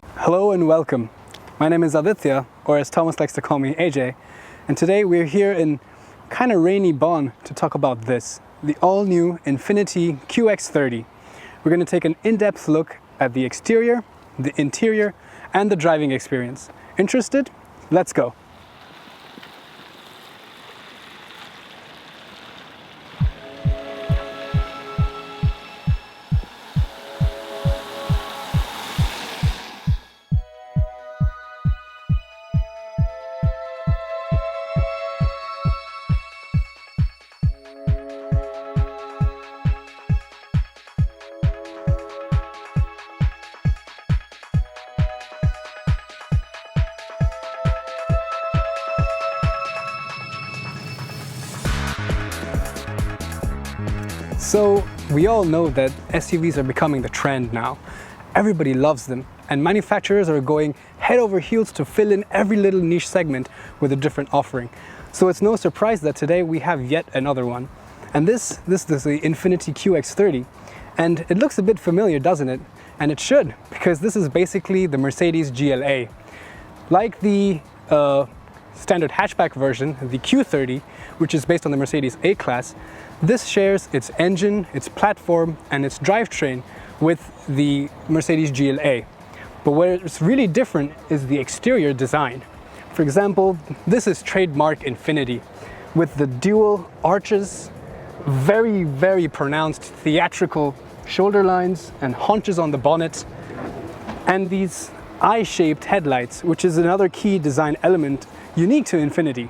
Hello and welcome. My name is Aditya, or as Thomas likes to call me, AJ, and today we're here in kind of rainy Bonn to talk about this, the all-new Infiniti QX30. We're going to take an in-depth look at the exterior, the interior, and the driving experience. Interested? Let's go. So we all know that SUVs are becoming the trend now. Everybody loves them, and manufacturers are going head over heels to fill in every little niche segment with a different offering. So it's no surprise that today we have yet another one. And this is the Infiniti QX30. And it looks a bit familiar, doesn't it? And it should, because this is basically the Mercedes GLA. Like the standard hatchback version, the Q30, which is based on the Mercedes A-Class, this shares its engine, its platform, and its drivetrain with the Mercedes GLA. But what's really different is the exterior design. For example, this is trademark Infiniti, with the dual arches, very pronounced theatrical shoulder lines and haunches on the bonnet, and these eye-shaped headlights, which is another key design element unique to Infiniti.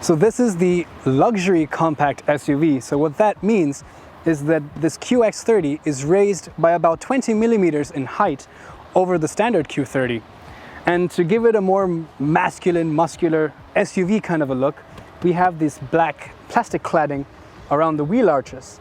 So this is the luxury compact SUV. So what that means is that this QX30 is raised by about 20 millimeters in height over the standard Q30. And to give it a more masculine, muscular SUV kind of a look, we have this black plastic cladding around the wheel arches.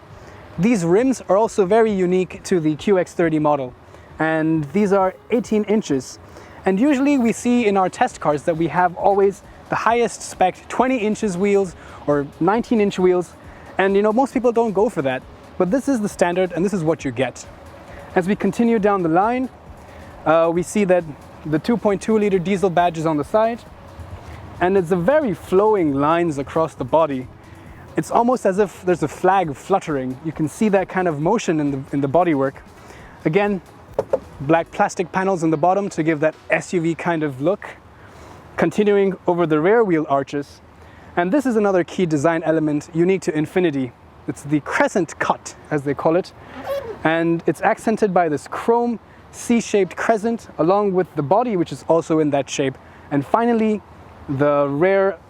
These rims are also very unique to the QX30 model, and these are 18 inches. And usually we see in our test cars that we have always the highest spec 20 inches wheels or 19-inch wheels, and most people don't go for that, but this is the standard and this is what you get. As we continue down the line, we see that the 2.2 liter diesel badge is on the side, and it's a very flowing lines across the body. It's almost as if there's a flag fluttering. You can see that kind of motion in the bodywork. Again, black plastic panels in the bottom to give that SUV kind of look. Continuing over the rear wheel arches, and this is another key design element unique to Infiniti. It's the crescent cut, as they call it, and it's accented by this chrome C-shaped crescent along with the body, which is also in that shape. And finally, the rear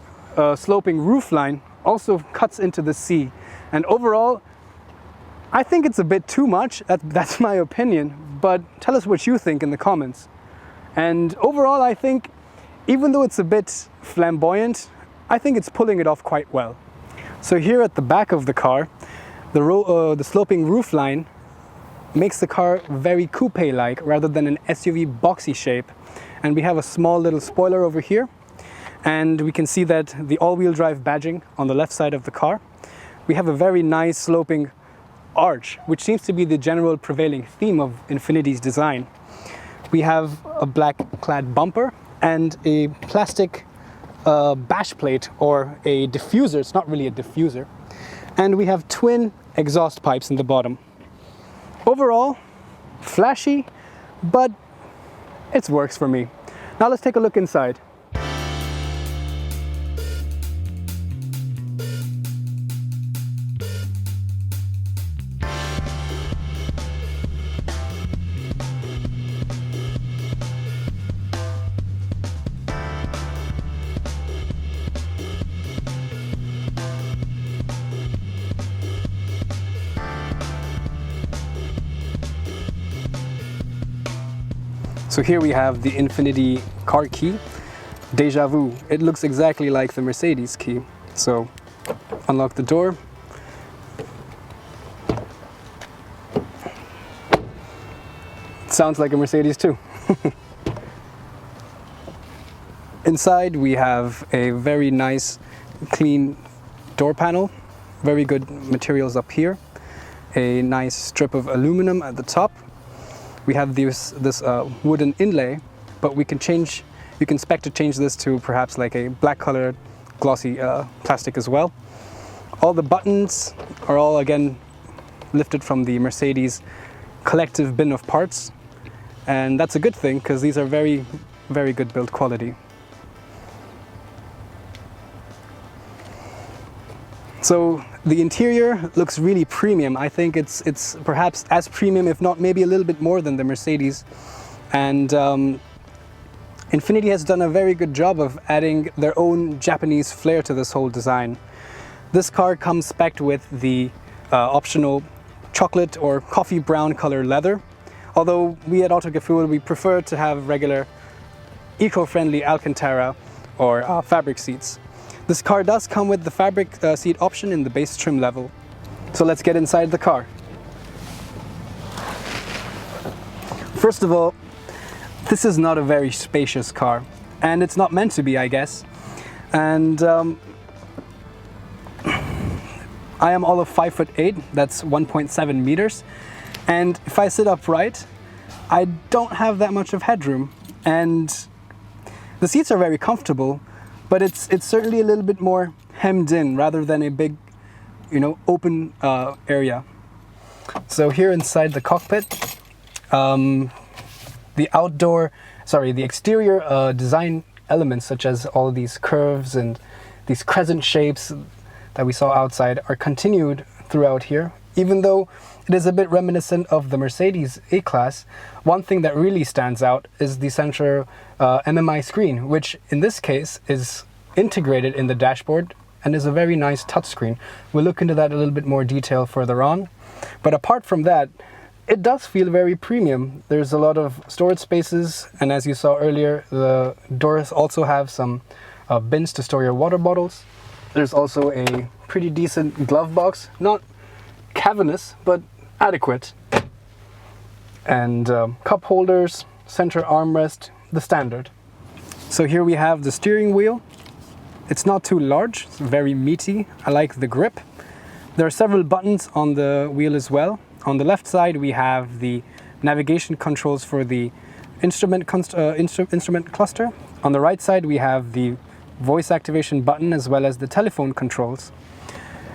sloping roofline also cuts into the C. And overall, I think it's a bit too much. That's my opinion, but tell us what you think in the comments. And overall, I think even though it's a bit flamboyant, I think it's pulling it off quite well. So here at the back of the car, the sloping roofline makes the car very coupe-like rather than an SUV boxy shape. And we have a small little spoiler over here. And we can see that the all-wheel drive badging on the left side of the car. We have a very nice sloping arch, which seems to be the general prevailing theme of Infiniti's design. We have a black clad bumper and a plastic bash plate, or a diffuser. It's not really a diffuser. And we have twin exhaust pipes in the bottom. Overall, flashy, but it works for me. Now let's take a look inside. So here we have the Infiniti car key, Deja Vu. It looks exactly like the Mercedes key. So unlock the door. It sounds like a Mercedes too. Inside we have a very nice clean door panel, very good materials up here, a nice strip of aluminum at the top. We have this wooden inlay but you can spec to change this to perhaps like a black colored glossy plastic as well. All the buttons are all again lifted from the Mercedes collective bin of parts, and that's a good thing because these are very, very good build quality. So the interior looks really premium. I think it's perhaps as premium, if not maybe a little bit more than the Mercedes. And Infiniti has done a very good job of adding their own Japanese flair to this whole design. This car comes spec'd with the optional chocolate or coffee brown color leather. Although we at Autogefühl, we prefer to have regular eco-friendly Alcantara or fabric seats. This car does come with the fabric seat option in the base trim level. So let's get inside the car. First of all, this is not a very spacious car, and it's not meant to be, I guess. And I am all of 5'8", that's 1.7 meters. And if I sit upright, I don't have that much of headroom. And the seats are very comfortable, but it's certainly a little bit more hemmed in rather than a big, open area. So here inside the cockpit, the exterior design elements such as all these curves and these crescent shapes that we saw outside are continued throughout here. Even though it is a bit reminiscent of the Mercedes A-Class, one thing that really stands out is the center MMI screen, which in this case is integrated in the dashboard and is a very nice touchscreen. We'll look into that a little bit more detail further on. But apart from that, it does feel very premium. There's a lot of storage spaces, and as you saw earlier, the doors also have some bins to store your water bottles. There's also a pretty decent glove box, not cavernous, but adequate. And cup holders, center armrest, the standard. So here we have the steering wheel. It's not too large, it's very meaty. I like the grip. There are several buttons on the wheel as well. On the left side we have the navigation controls for the instrument cluster. On the right side we have the voice activation button as well as the telephone controls.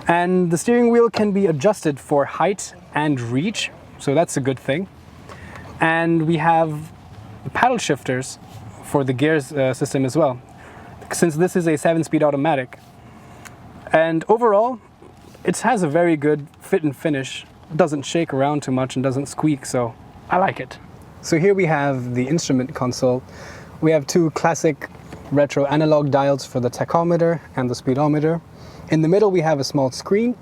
And the steering wheel can be adjusted for height and reach, so that's a good thing. And we have paddle shifters for the gears system as well, since this is a 7-speed automatic. And overall, it has a very good fit and finish. It doesn't shake around too much and doesn't squeak, so I like it. So here we have the instrument console. We have two classic retro analog dials for the tachometer and the speedometer. In the middle we have a small screen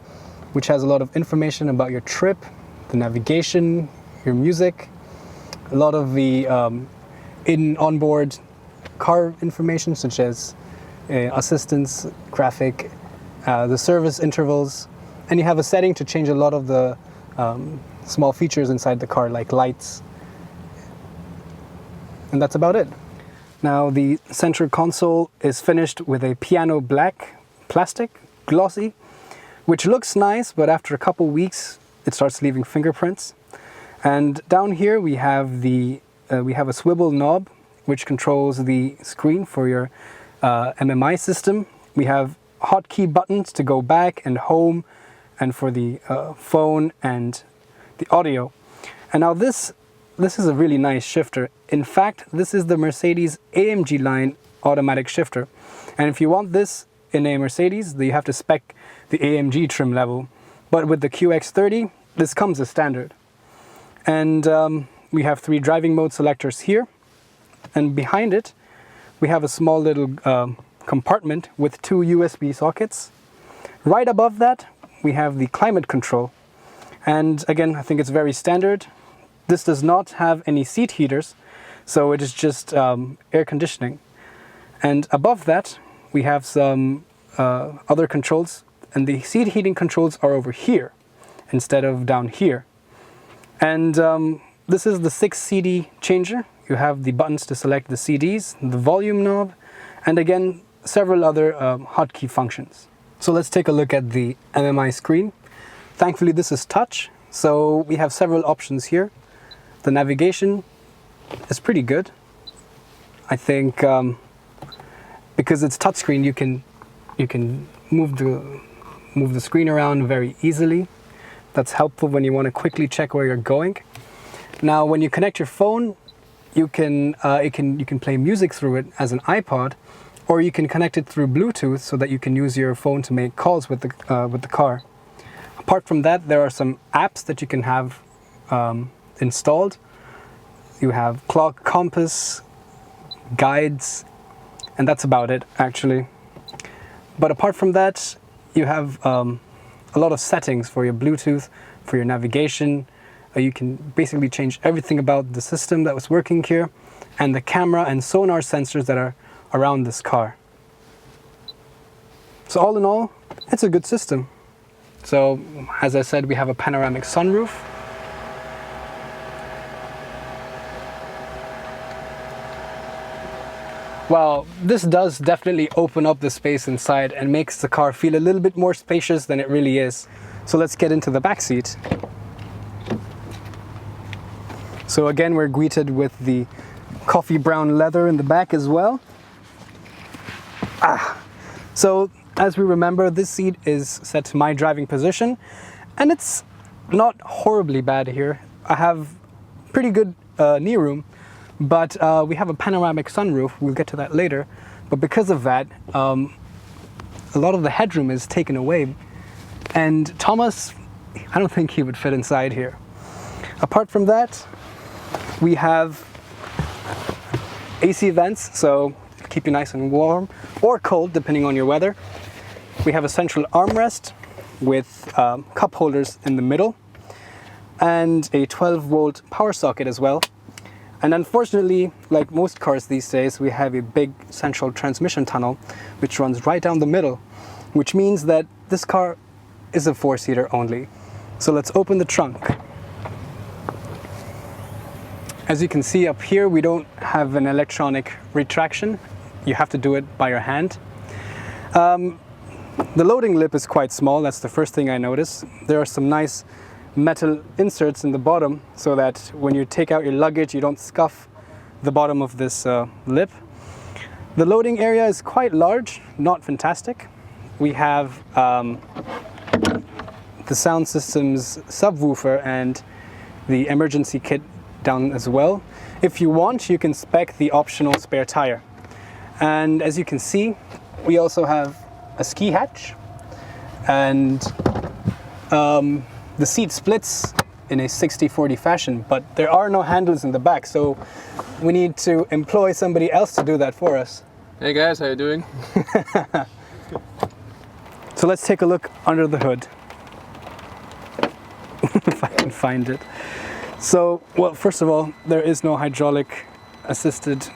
which has a lot of information about your trip, the navigation, your music, a lot of the onboard car information such as assistance graphic, the service intervals, and you have a setting to change a lot of the small features inside the car like lights. And that's about it. Now the center console is finished with a piano black plastic, glossy, which looks nice, but after a couple weeks it starts leaving fingerprints. And down here we have a swivel knob which controls the screen for your MMI system. We have hotkey buttons to go back and home and for the phone and the audio. And now this is a really nice shifter. In fact, this is the Mercedes AMG line automatic shifter. And if you want this in a Mercedes, you have to spec the AMG trim level. But with the QX30, this comes as standard. And we have 3 driving mode selectors here. And behind it, we have a small little compartment with 2 USB sockets. Right above that, we have the climate control. And again, I think it's very standard. This does not have any seat heaters, so it is just air conditioning. And above that, we have some other controls, and the seat heating controls are over here instead of down here. And this is the 6 CD changer. You have the buttons to select the CDs, the volume knob, and again, several other hotkey functions. So let's take a look at the MMI screen. Thankfully, this is touch, so we have several options here. The navigation is pretty good. I think because it's touchscreen, you can move the screen around very easily. That's helpful when you want to quickly check where you're going. Now, when you connect your phone, you can play music through it as an iPod, or you can connect it through Bluetooth so that you can use your phone to make calls with the car. Apart from that, there are some apps that you can have installed. You have clock, compass, guides, and that's about it actually. But apart from that, you have a lot of settings for your Bluetooth, for your navigation. You can basically change everything about the system that was working here, and the camera and sonar sensors that are around this car. So all in all, it's a good system. So as I said, we have a panoramic sunroof. Well, this does definitely open up the space inside and makes the car feel a little bit more spacious than it really is. So let's get into the back seat. So again, we're greeted with the coffee brown leather in the back as well. So as we remember, this seat is set to my driving position, and it's not horribly bad here. I have pretty good knee room, but we have a panoramic sunroof. We'll get to that later. But because of that, a lot of the headroom is taken away, and Thomas, I don't think he would fit inside here. Apart from that, we have AC vents, so keep you nice and warm or cold depending on your weather. We have a central armrest with cup holders in the middle and a 12-volt power socket as well. And unfortunately, like most cars these days, we have a big central transmission tunnel which runs right down the middle, which means that this car is a 4-seater only. So let's open the trunk. As you can see up here, we don't have an electronic retraction. You have to do it by your hand. The loading lip is quite small. That's the first thing I noticed. There are some nice metal inserts in the bottom so that when you take out your luggage, you don't scuff the bottom of this lip. The loading area is quite large, not fantastic. We have the sound system's subwoofer and the emergency kit down as well. If you want, you can spec the optional spare tire. And as you can see, we also have a ski hatch, and the seat splits in a 60-40 fashion, but there are no handles in the back, so we need to employ somebody else to do that for us. Hey guys, how you doing? So let's take a look under the hood. If I can find it. So, well, first of all, there is no hydraulic assisted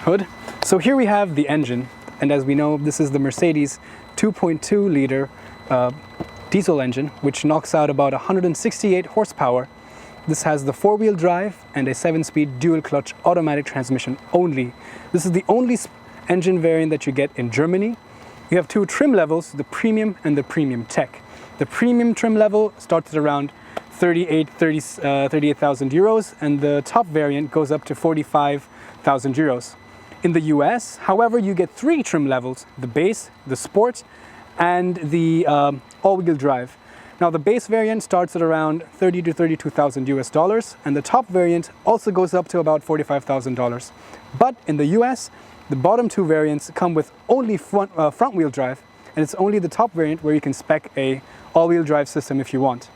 hood. So here we have the engine, and as we know, this is the Mercedes 2.2 liter diesel engine, which knocks out about 168 horsepower. This has the 4-wheel drive and a 7-speed dual clutch automatic transmission only. This is the only engine variant that you get in Germany. You have 2 trim levels, the Premium and the Premium Tech. The Premium trim level starts at around 38,000 euros, and the top variant goes up to 45,000 euros. In the US, however, you get 3 trim levels: the base, the sport, and the all-wheel drive. Now, the base variant starts at around 30 to 32,000 US dollars, and the top variant also goes up to about $45,000. But in the US, the bottom 2 variants come with only front-wheel drive, and it's only the top variant where you can spec a all-wheel drive system if you want.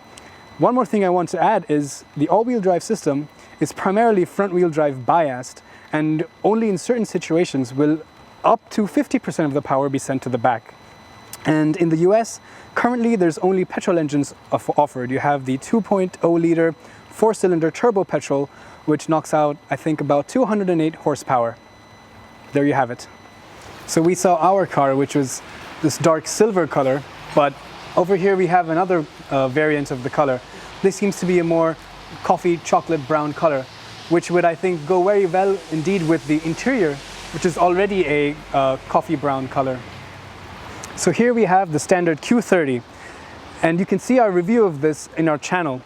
One more thing I want to add is the all-wheel drive system is primarily front-wheel drive biased, and only in certain situations will up to 50% of the power be sent to the back. And in the US, currently there's only petrol engines offered. You have the 2.0 liter 4-cylinder turbo petrol, which knocks out, I think, about 208 horsepower. There you have it. So we saw our car, which was this dark silver color, but over here we have another variant of the color. This seems to be a more coffee chocolate brown color, which would, I think, go very well indeed with the interior, which is already a coffee brown color. So here we have the standard Q30, and you can see our review of this in our channel.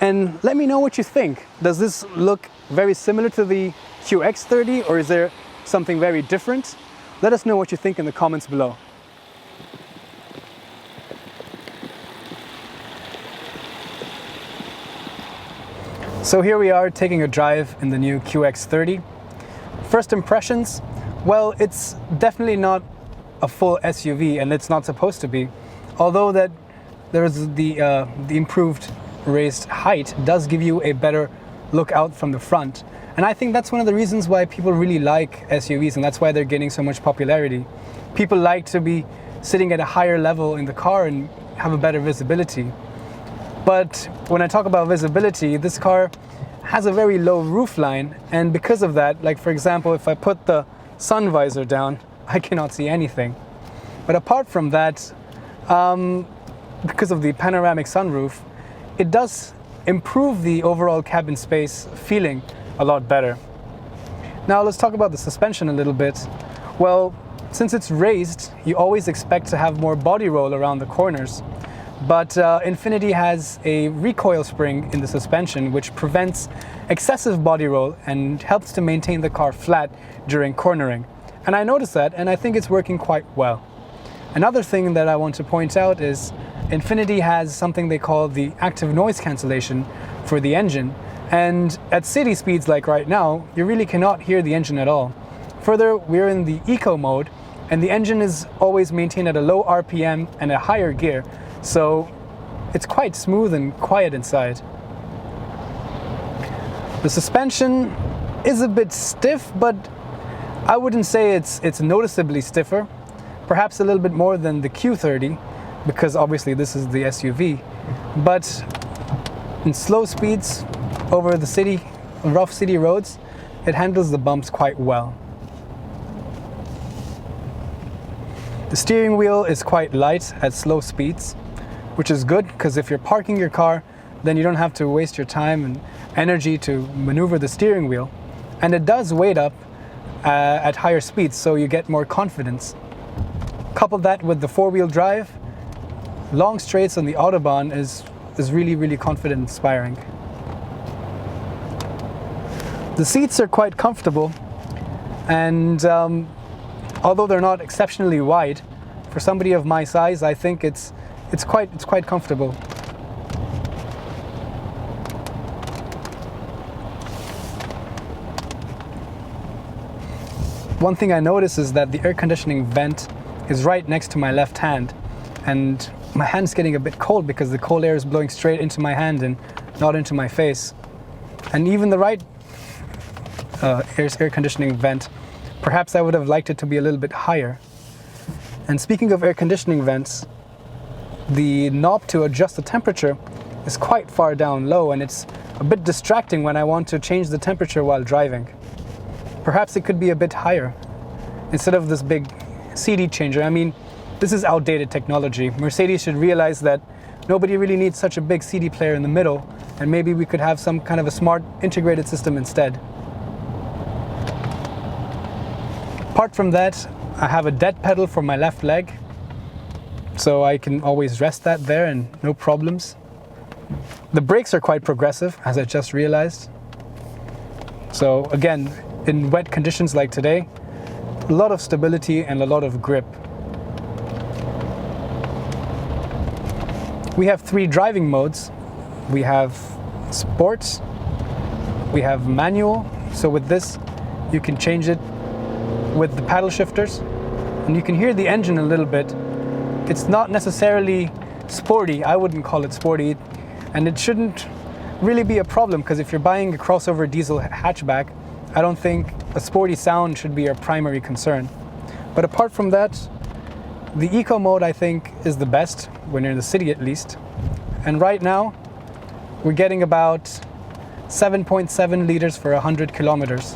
And let me know what you think. Does this look very similar to the QX30, or is there something very different? Let us know what you think in the comments below. So here we are taking a drive in the new QX30. First impressions, well, it's definitely not a full SUV, and it's not supposed to be. Although that there's the improved raised height does give you a better look out from the front. And I think that's one of the reasons why people really like SUVs, and that's why they're gaining so much popularity. People like to be sitting at a higher level in the car and have a better visibility. But when I talk about visibility, this car has a very low roofline, and because of that, like for example, if I put the sun visor down, I cannot see anything. But apart from that, because of the panoramic sunroof, it does improve the overall cabin space feeling a lot better. Now let's talk about the suspension a little bit. Well, since it's raised, you always expect to have more body roll around the corners. But Infiniti has a recoil spring in the suspension which prevents excessive body roll and helps to maintain the car flat during cornering. And I noticed that, and I think it's working quite well. Another thing that I want to point out is Infiniti has something they call the active noise cancellation for the engine. And at city speeds like right now, you really cannot hear the engine at all. Further, we're in the eco mode, and the engine is always maintained at a low RPM and a higher gear. So it's quite smooth and quiet inside. The suspension is a bit stiff, but I wouldn't say it's noticeably stiffer. Perhaps a little bit more than the Q30, because obviously this is the SUV. But in slow speeds over the city, rough city roads, it handles the bumps quite well. The steering wheel is quite light at slow speeds, which is good because if you're parking your car, then you don't have to waste your time and energy to maneuver the steering wheel. And it does weight up at higher speeds, so you get more confidence. Couple that with the four-wheel drive, long straights on the Autobahn is really, really confident inspiring. The seats are quite comfortable, and although they're not exceptionally wide, for somebody of my size, I think it's quite comfortable. One thing I notice is that the air conditioning vent is right next to my left hand, and my hand's getting a bit cold because the cold air is blowing straight into my hand and not into my face. And even the right air conditioning vent, perhaps I would have liked it to be a little bit higher. And speaking of air conditioning vents, the knob to adjust the temperature is quite far down low, and it's a bit distracting when I want to change the temperature while driving. Perhaps it could be a bit higher instead of this big CD changer. I mean, this is outdated technology. Mercedes should realize that nobody really needs such a big CD player in the middle, and maybe we could have some kind of a smart integrated system instead. Apart from that, I have a dead pedal for my left leg, so I can always rest that there and no problems. The brakes are quite progressive, as I just realized. So again, in wet conditions like today, a lot of stability and a lot of grip. We have 3 driving modes. We have Sport, we have Manual. So with this, you can change it with the paddle shifters, and you can hear the engine a little bit. It's not necessarily sporty. I wouldn't call it sporty, and it shouldn't really be a problem because if you're buying a crossover diesel hatchback, I don't think a sporty sound should be your primary concern. But apart from that, the eco mode I think is the best when you're in the city at least. And right now we're getting about 7.7 liters for 100 kilometers,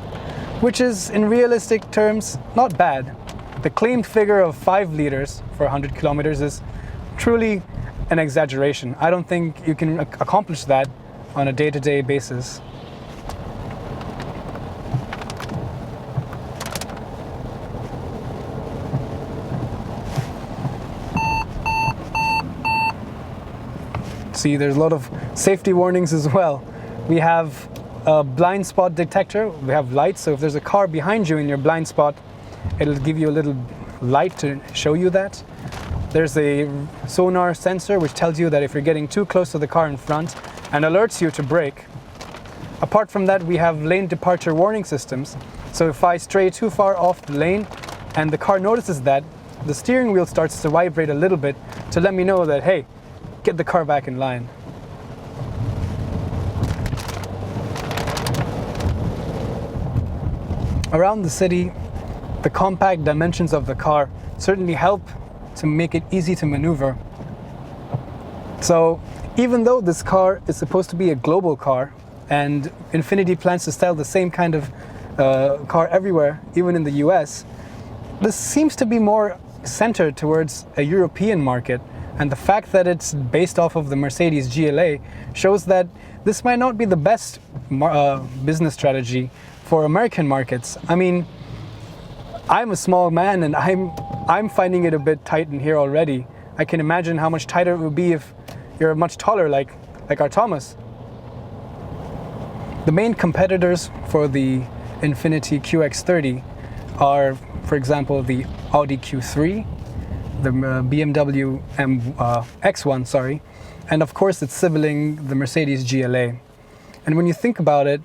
which is in realistic terms not bad. The claimed figure of 5 liters for 100 kilometers is truly an exaggeration. I don't think you can accomplish that on a day-to-day basis. See, there's a lot of safety warnings as well. We have a blind spot detector, we have lights, so if there's a car behind you in your blind spot, it'll give you a little light to show you that. There's a sonar sensor which tells you that if you're getting too close to the car in front and alerts you to brake. Apart from that, we have lane departure warning systems. So if I stray too far off the lane and the car notices that, the steering wheel starts to vibrate a little bit to let me know that, hey, get the car back in line. Around the city, the compact dimensions of the car certainly help to make it easy to maneuver. So even though this car is supposed to be a global car, and Infiniti plans to sell the same kind of car everywhere, even in the US, this seems to be more centered towards a European market. And the fact that it's based off of the Mercedes GLA shows that this might not be the best business strategy for American markets. I mean, I'm a small man and I'm finding it a bit tight in here already. I can imagine how much tighter it would be if you're much taller like our Thomas. The main competitors for the Infiniti QX30 are, for example, the Audi Q3, the BMW X1, and of course it's sibling the Mercedes GLA. And when you think about it,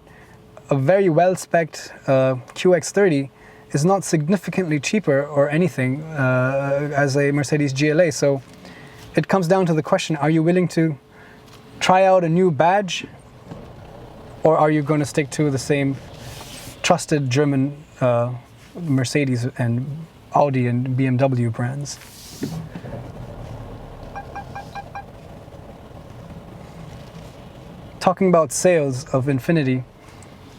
a very well-spec'd QX30 is not significantly cheaper or anything as a Mercedes GLA. So it comes down to the question, are you willing to try out a new badge, or are you going to stick to the same trusted German Mercedes and Audi and BMW brands? Talking about sales of Infiniti,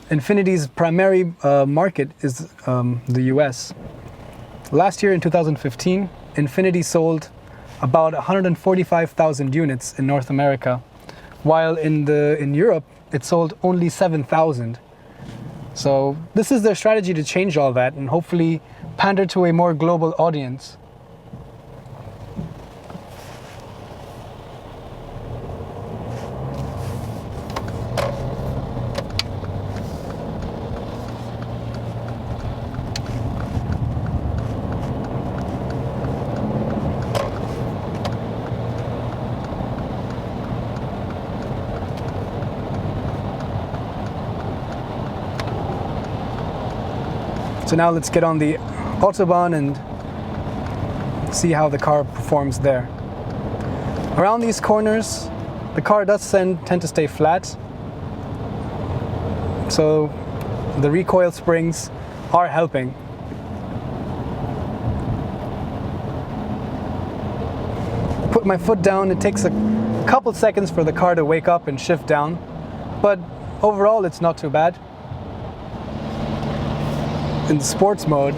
Infiniti's primary market is the US. Last year in 2015, Infiniti sold about 145,000 units in North America, while in Europe it sold only 7,000. So this is their strategy to change all that and hopefully pander to a more global audience. So now let's get on the Autobahn and see how the car performs there. Around these corners, the car does tend to stay flat. So the recoil springs are helping. Put my foot down, it takes a couple seconds for the car to wake up and shift down, but overall it's not too bad. In the sports mode,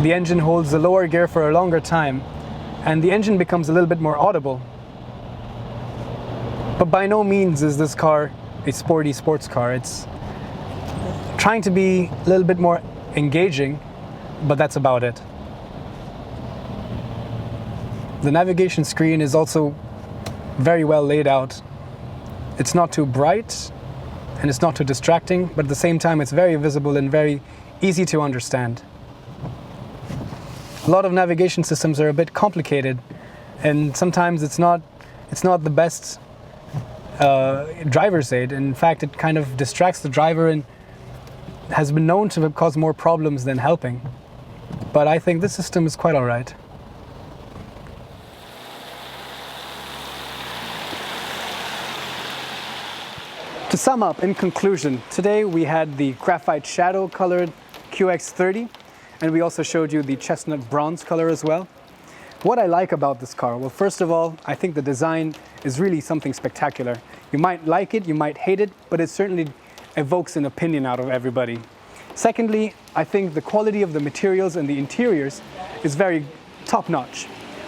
the engine holds the lower gear for a longer time and the engine becomes a little bit more audible. But by no means is this car a sporty sports car. It's trying to be a little bit more engaging, but that's about it. The navigation screen is also very well laid out. It's not too bright and it's not too distracting, but at the same time it's very visible and very easy to understand. A lot of navigation systems are a bit complicated and sometimes it's not the best driver's aid. In fact, it kind of distracts the driver and has been known to cause more problems than helping. But I think this system is quite all right. To sum up, in conclusion, today we had the graphite shadow colored QX30 and we also showed you the chestnut bronze color as well. What I like about this car, well, first of all, I think the design is really something spectacular. You might like it, you might hate it, but it certainly evokes an opinion out of everybody. Secondly, I think the quality of the materials and the interiors is very top-notch.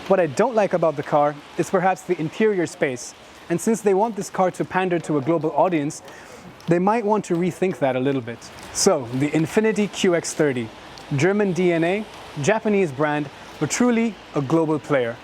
What I don't like about the car is perhaps the interior space. And since they want this car to pander to a global audience, they might want to rethink that a little bit. So, the Infiniti QX30, German DNA, Japanese brand, but truly a global player.